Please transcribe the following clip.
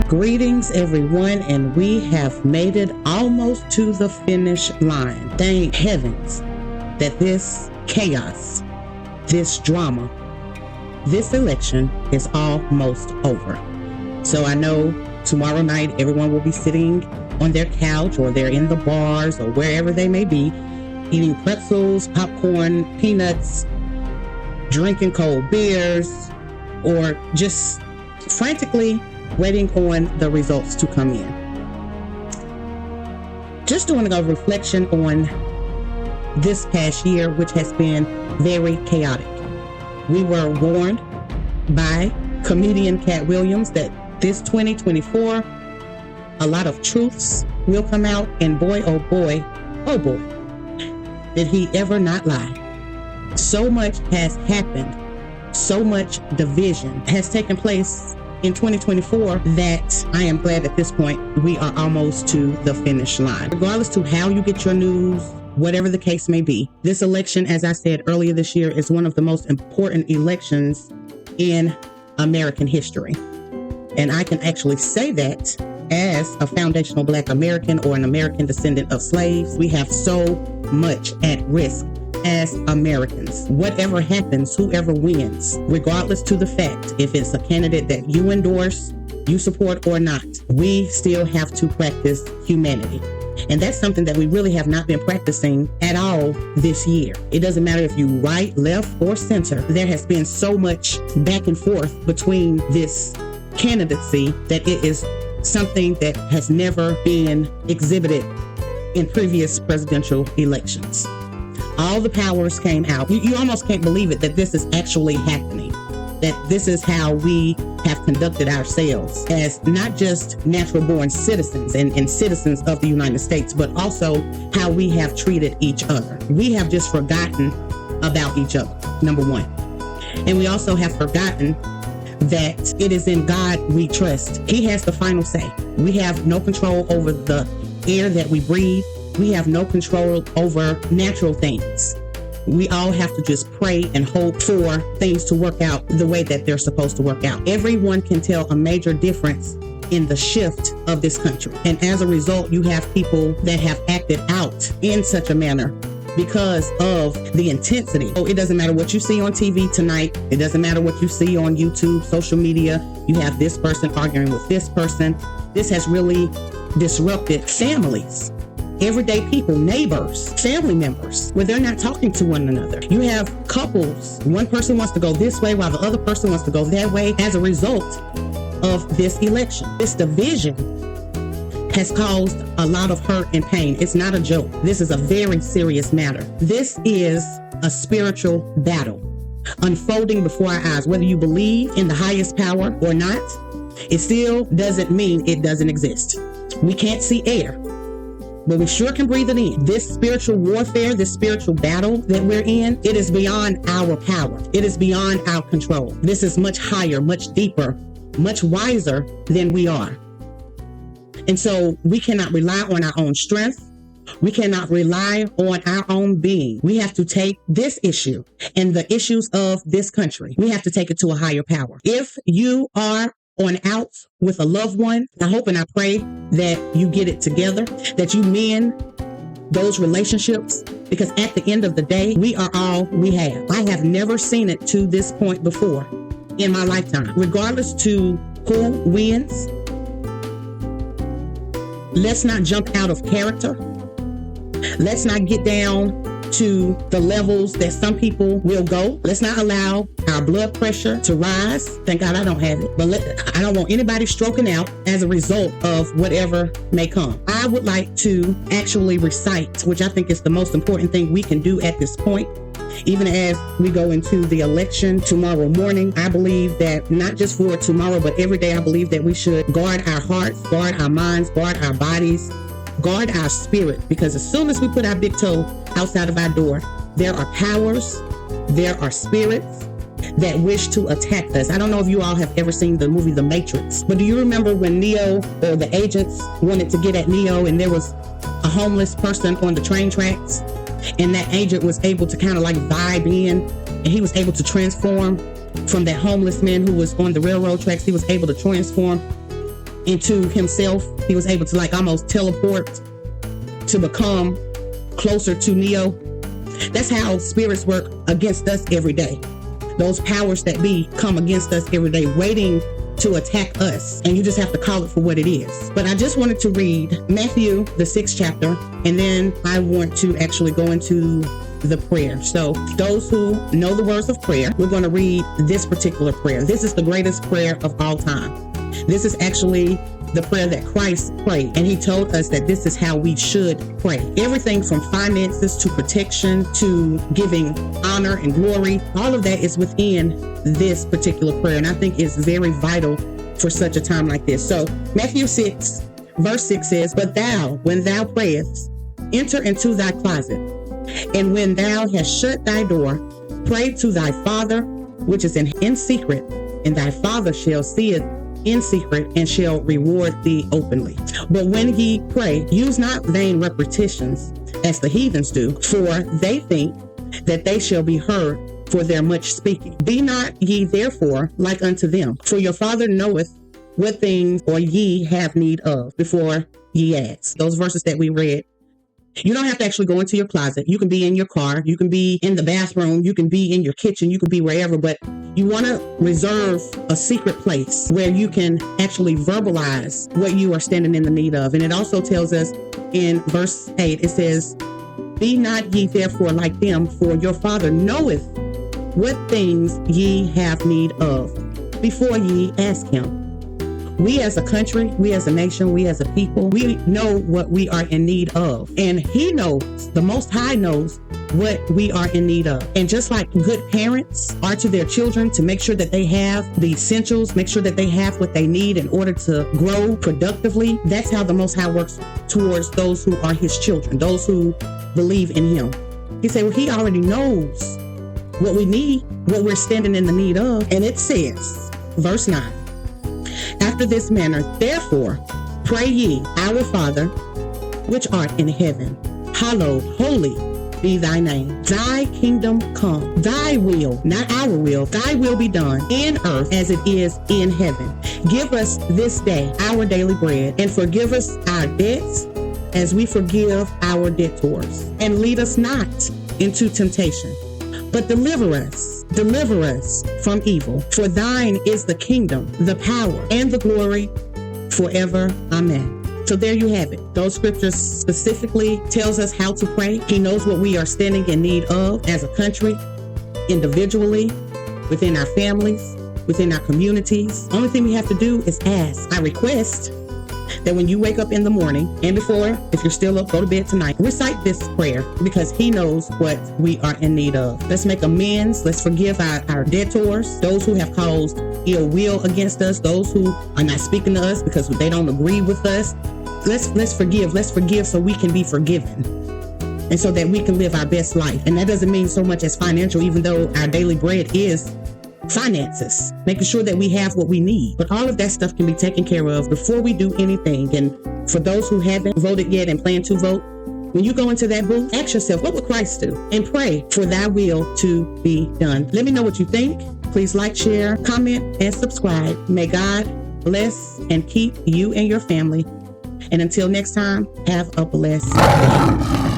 Greetings, everyone, and we have made it almost to the finish line. Thank heavens that this chaos, this drama, this election is almost over. So I know tomorrow night everyone will be sitting on their couch, or they're in the bars, or wherever they may be, eating pretzels, popcorn, peanuts, drinking cold beers, or just frantically waiting on the results to come in. Just doing a reflection on this past year, which has been very chaotic. We were warned by comedian Cat Williams that this 2024, a lot of truths will come out, and boy, oh boy, did he ever not lie. So much has happened, so much division has taken place in 2024 that I am glad at this point we are almost to the finish line. Regardless to how you get your news, whatever the case may be, this election, as I said earlier this year, is one of the most important elections in American history. And I can actually say that as a foundational Black American, or an American descendant of slaves. We have so much at risk as Americans. Whatever happens, whoever wins, regardless to the fact if it's a candidate that you endorse, you support or not, we still have to practice humanity. And that's something that we really have not been practicing at all this year. It doesn't matter if you right, left, or center. There has been so much back and forth between this candidacy that it is something that has never been exhibited in previous presidential elections. All the powers came out. You almost can't believe it, that this is actually happening, that this is how we have conducted ourselves as not just natural born citizens and citizens of the United States, but also how we have treated each other. We have just forgotten about each other, number one. And we also have forgotten that it is in God we trust. He has the final say. We have no control over the air that we breathe. We have no control over natural things. We all have to just pray and hope for things to work out the way that they're supposed to work out. Everyone can tell a major difference in the shift of this country. And as a result, you have people that have acted out in such a manner because of the intensity. So it doesn't matter what you see on TV tonight. It doesn't matter what you see on YouTube, social media. You have this person arguing with this person. This has really disrupted families. Everyday people, neighbors, family members, where they're not talking to one another. You have couples. One person wants to go this way while the other person wants to go that way as a result of this election. This division has caused a lot of hurt and pain. It's not a joke. This is a very serious matter. This is a spiritual battle unfolding before our eyes. Whether you believe in the highest power or not, it still doesn't mean it doesn't exist. We can't see air, but we sure can breathe it in. This spiritual warfare, this spiritual battle that we're in, it is beyond our power. It is beyond our control. This is much higher, much deeper, much wiser than we are. And so we cannot rely on our own strength. We cannot rely on our own being. We have to take this issue and the issues of this country. We have to take it to a higher power. If you are on out with a loved one, I hope and I pray that you get it together, that you mend those relationships, because at the end of the day, we are all we have. I have never seen it to this point before in my lifetime. Regardless to who wins, let's not jump out of character. Let's not get down to the levels that some people will go. Let's not allow our blood pressure to rise. Thank God I don't have it. But I don't want anybody stroking out as a result of whatever may come. I would like to actually recite, which I think is the most important thing we can do at this point. Even as we go into the election tomorrow morning, I believe that not just for tomorrow, but every day, I believe that we should guard our hearts, guard our minds, guard our bodies, guard our spirit, because as soon as we put our big toe outside of our door, there are powers, there are spirits that wish to attack us. I don't know if you all have ever seen the movie The Matrix, but do you remember when Neo, or the agents, wanted to get at Neo, and there was a homeless person on the train tracks, and that agent was able to kind of like vibe in, and he was able to transform from that homeless man who was on the railroad tracks. He was able to transform into himself. He was able to like almost teleport to become closer to Neo. That's how spirits work against us every day. Those powers that be come against us every day, waiting to attack us, and you just have to call it for what it is. But I just wanted to read Matthew, the 6th chapter, and then I want to actually go into the prayer. So those who know the words of prayer, we're going to read this particular prayer. This is the greatest prayer of all time. This is actually the prayer that Christ prayed, and he told us that this is how we should pray. Everything from finances to protection to giving honor and glory, all of that is within this particular prayer, and I think it's very vital for such a time like this. So Matthew 6 verse 6 says, "But thou, when thou prayest, enter into thy closet, and when thou hast shut thy door, pray to thy Father which is in secret, and thy Father shall see it in secret, and shall reward thee openly. But when ye pray, use not vain repetitions as the heathens do, for they think that they shall be heard for their much speaking. Be not ye therefore like unto them, for your Father knoweth what things or ye have need of before ye ask." Those verses that we read. You don't have to actually go into your closet. You can be in your car. You can be in the bathroom. You can be in your kitchen. You can be wherever, but you want to reserve a secret place where you can actually verbalize what you are standing in the need of. And it also tells us in verse 8, it says, "Be not ye therefore like them, for your Father knoweth what things ye have need of before ye ask him." We as a country, we as a nation, we as a people, we know what we are in need of. And he knows, the Most High knows what we are in need of. And just like good parents are to their children to make sure that they have the essentials, make sure that they have what they need in order to grow productively, that's how the Most High works towards those who are his children, those who believe in him. He said, well, he already knows what we need, what we're standing in the need of. And it says, verse 9, "After this manner, therefore, pray ye, Our Father, which art in heaven, hallowed, holy be thy name. Thy kingdom come, thy will," not our will, "thy will be done in earth as it is in heaven. Give us this day our daily bread, and forgive us our debts as we forgive our debtors. And lead us not into temptation, but deliver us from evil. For thine is the kingdom, the power, and the glory forever. Amen." So there you have it. Those scriptures specifically tells us how to pray. He knows what we are standing in need of as a country, individually, within our families, within our communities. Only thing we have to do is ask. I request that when you wake up in the morning and before, if you're still up, go to bed tonight, recite this prayer, because he knows what we are in need of. Let's make amends. Let's forgive our debtors, those who have caused ill will against us, those who are not speaking to us because they don't agree with us. Let's forgive so we can be forgiven, and so that we can live our best life. And that doesn't mean so much as financial, even though our daily bread is finances, making sure that we have what we need. But all of that stuff can be taken care of before we do anything. And for those who haven't voted yet and plan to vote, when you go into that booth, ask yourself, what would Christ do? And pray for thy will to be done. Let me know what you think. Please like, share, comment, and subscribe. May God bless and keep you and your family. And until next time, have a blessed day.